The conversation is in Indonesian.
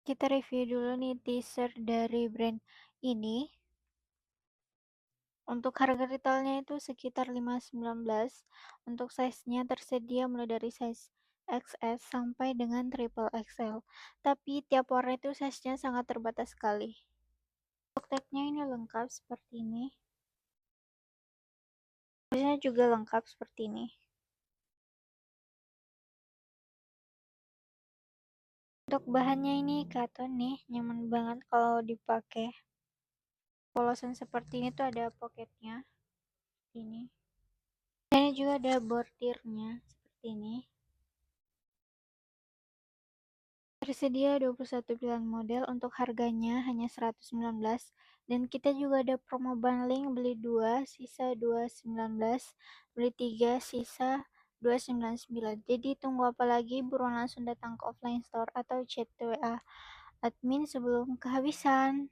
Kita review dulu nih t-shirt dari brand ini. Untuk harga retailnya itu sekitar 519. Untuk size-nya tersedia mulai dari size XS sampai dengan triple XL. Tapi tiap warna itu size-nya sangat terbatas sekali. Untuk tag-nya ini lengkap seperti ini. Biasanya juga lengkap seperti ini. Untuk bahannya ini cotton nih, nyaman banget kalau dipakai. Polosan seperti ini tuh ada pocketnya, ini. Dan ini juga ada bordirnya seperti ini. Tersedia 21 pilihan model, untuk harganya hanya 119, dan kita juga ada promo bundling beli 2 sisa 219, beli 3 sisa 299. Jadi tunggu apa lagi, buruan langsung datang ke offline store atau chat WA admin sebelum kehabisan.